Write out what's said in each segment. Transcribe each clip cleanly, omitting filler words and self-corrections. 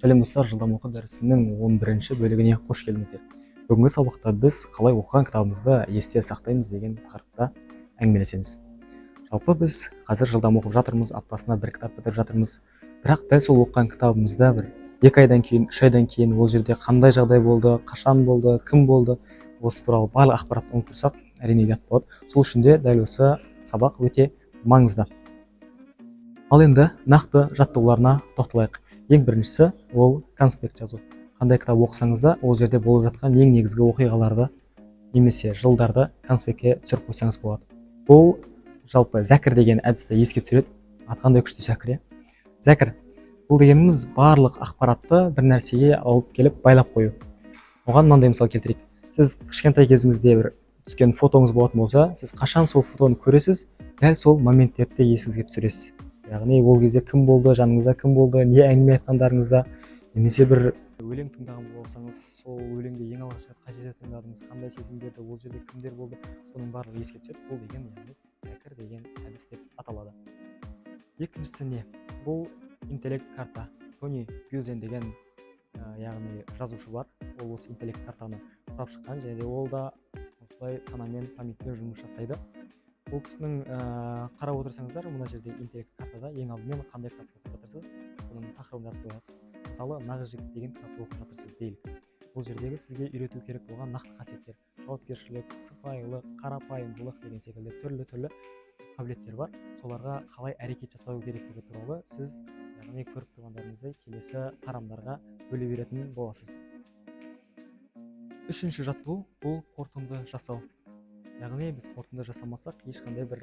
Сәлем достар, жылдам оқу дәрісінің 11-ші бөлігіне қош келдіңіздер. Бүгінгі сабақта біз қалай оқыған кітабымызды есте сақтаймыз деген тақырыпта әңгімелесеміз. Жалпы біз қазір жылдам оқып жатырмыз, аптасына бір кітап бітіріп жатырмыз. Бірақ дәл сол оқыған кітабымызда бір 2 айдан кейін, 3 айдан кейін ол жерде қандай жағдай болды, қашан болды, кім болды, осы туралы барлық ақпаратты ұмытып тұрсақ, әрине ұят болады. Сол үшін де дәл осы сабақ өте маңызды. Ал енді нақты жаттығуларына тоқталайық. Ең біріншісі ол конспект жазу. Қандай кітап оқысаңыз да, ол жерде болып жатқан ең негізгі оқиғаларды немесе жылдарды конспектке түсіріп қойсаңыз болады. Бұл жалпы зәкір деген әдісті еске түсіреді. Атқандай күшті зәкір. Зәкір бұл дегеніміз барлық ақпаратты бір нәрсеге алып келіп байлап қою. Оған мынандай мысал келтірейік. Сіз кішкентай кезіңізде бір түскен фотоңыз болатын болса, сіз қашан сол фотоны көресіз, дәл сол моменттерді есіңізге түсіресіз. Яғни ол кезде кім болды, жаныңызда кім болды, не әңгіме айтқандарыңызда, немесе бір өлең тыңдаған болсаңыз, сол өлеңде ең алғаш рет қай жерде тыңдадыңыз, қандай сезімдерді, ол жерде кімдер болды, соның барлығы еске түседі. Бұл деген яғни зәкір деген әдіс деп аталады. Екіншісі не? Бұл интеллект карта. Тони Бьюзен деген яғни жазушы бар. Ол осы интеллект картаны құрап шыққан, және де ол да осылай санамен, памятпен жұмыс жасайды. Бұл кісінің қарап отырсаңыздар, мына жерде интеллект картада ең алдымен қандай кітапты оқып жатырсыз, оның тақырыбын жазып қоясыз. Мысалы, Нағыз жігіт деген кітапты оқып жатырсыз делік. Бұл жердегі сізге үйрету керек болған нақты қасиеттер, жауапкершілік, сыпайылық, қарапайымдылық деген секілді түрлі қабілеттер бар. Соларға қалай әрекет жасау керектігі туралы сіз яғни көріп тұрғандарыңыздай келесі тарамдарға бөле беретін боласыз. Үшінші жаттығу бұл қорытынды жасау. Яғни біз қорытынды жасамасақ, ешқандай бір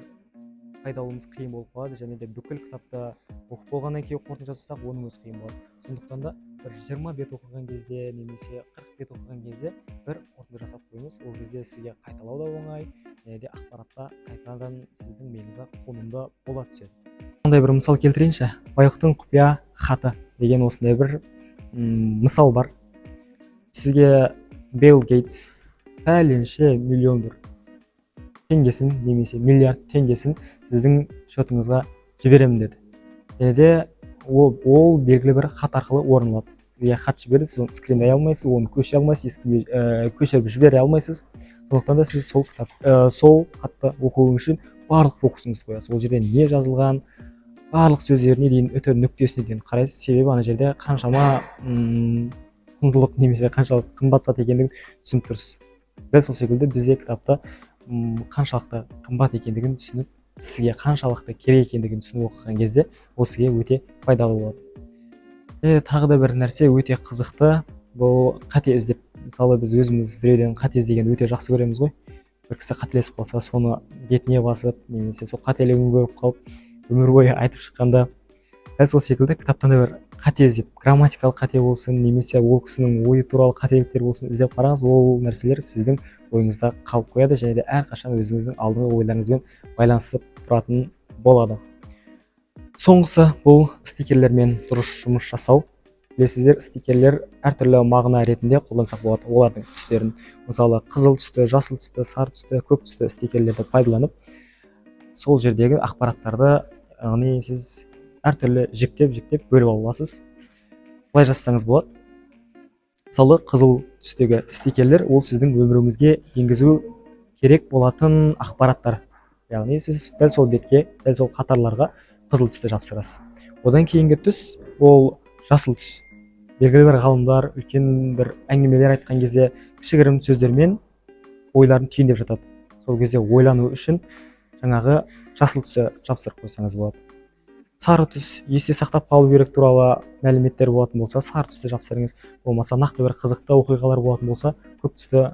пайдалуымыз қиын болып қалады, және де бүкіл кітапты оқып болғаннан кейін қорытынды жасасақ, оның өзі қиын болады. Сондықтан да бір 20 бет оқыған кезде немесе 40 бет оқыған кезде бір қорытынды жасап қойыңыз. Ол кезде сізге қайталау да оңай, және де ақпаратта қайтадан сіздің миыңызға қонымды бола түседі. Қандай бір мысал келтірейінші? Байлықтың құпия хаты деген осындай бір мысал бар. Сізге Билл Гейтс пәленше миллион бір теңгесін немесе миллиард теңгесін сіздің шотыңызға жіберемін деді. Және де ол белгілі бір хат арқылы орындалады. Сізге хат жібереді, сіз оны скриндай алмайсыз, оны көшіре алмайсыз, көшіріп жібере алмайсыз. Сондықтан да сіз сол хатты оқу үшін барлық фокусыңызды қоясыз. Ол жерде не жазылған, барлық сөздеріне дейін, өте нүктесіне дейін қарайсыз. Себебі ана жерде қаншама құндылық немесе қаншалық қымбат зат екендігін түсініп тұрсыз. Дәл сол секілді бізде кітапта қаншалықты қымбат екендігін түсініп, сізге қаншалықты керек екендігін түсініп оқыған кезде ол сізге өте пайдалы болады. Тағы да бір нәрсе өте қызықты, бұл қате іздеп. Мысалы, біз өзіміз біреуден қате іздегенді өте жақсы көреміз ғой. Бір кісі қателесіп қалса, соны бетіне басып, немесе сол қателігін көріп қалып, өмір бойы айтып шыққанда, дәл сол секілді кітаптан да бір қате іздеп, грамматикалық қате болсын, немесе ол кісінің ойы туралы қателіктер болсын, іздеп қараңыз, ол нәрселер сіздің ойыңызда қалып қояды, және де әрқашан өзіңіздің алдыңғы ойларыңызбен байланысып тұратын болады. Соңғысы бұл стикерлермен дұрыс жұмыс жасау. Білесіздер, стикерлер әртүрлі мағына ретінде қолдансақ болады. Олардың түстерін, мысалы қызыл түсті, жасыл түсті, сары түсті, көк түсті стикерлерді пайдаланып, сол жердегі ақпараттарды яғни сіз әртүрлі жіктеп бөліп аласыз. Былай жазсаңыз болады. Мысалы, қызыл түстегі стикерлер ол сіздің өміріңізге енгізу керек болатын ақпараттар. Яғни сіз дәл сол бетке, дәл сол қатарларға қызыл түсті жапсырасыз. Одан кейінгі түс ол жасыл түс. Белгілі бір ғалымдар үлкен бір әңгімелер айтқан кезде кішігірім сөздермен ойларын түйіндеп жатады. Сол кезде ойлану үшін жаңағы жасыл түсті жапсырып қойсаңыз болады. Сары түс есте сақтап қалу керек туралы мәліметтер болатын болса, сары түсті жапсырыңыз. Болмаса нақты бір қызықты оқиғалар болатын болса, көк түсті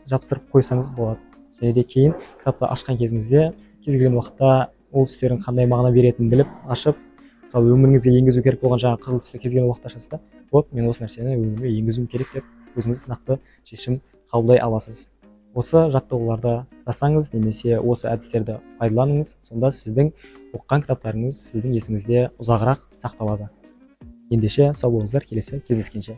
жапсырып қойсаңыз болады. Және де кейін кітапты ашқан кезіңізде кез келген уақытта ол түстердің қандай мағына беретінін біліп ашып, мысалы өміріңізге енгізу керек болған жаңа қызыл түсті кез келген уақытта ашасыз да, вот мен осы нәрсені өміріме енгізуім керек деп өзіңіз нақты шешім қабылдай аласыз. Осы жаттығуларды жасаңыз, немесе осы әдістерді пайдаланыңыз, сонда сіздің оқыған кітаптарыңыз сіздің есіңізде ұзағырақ сақталады. Ендеше сау болыңыздар, келесі кездескенше.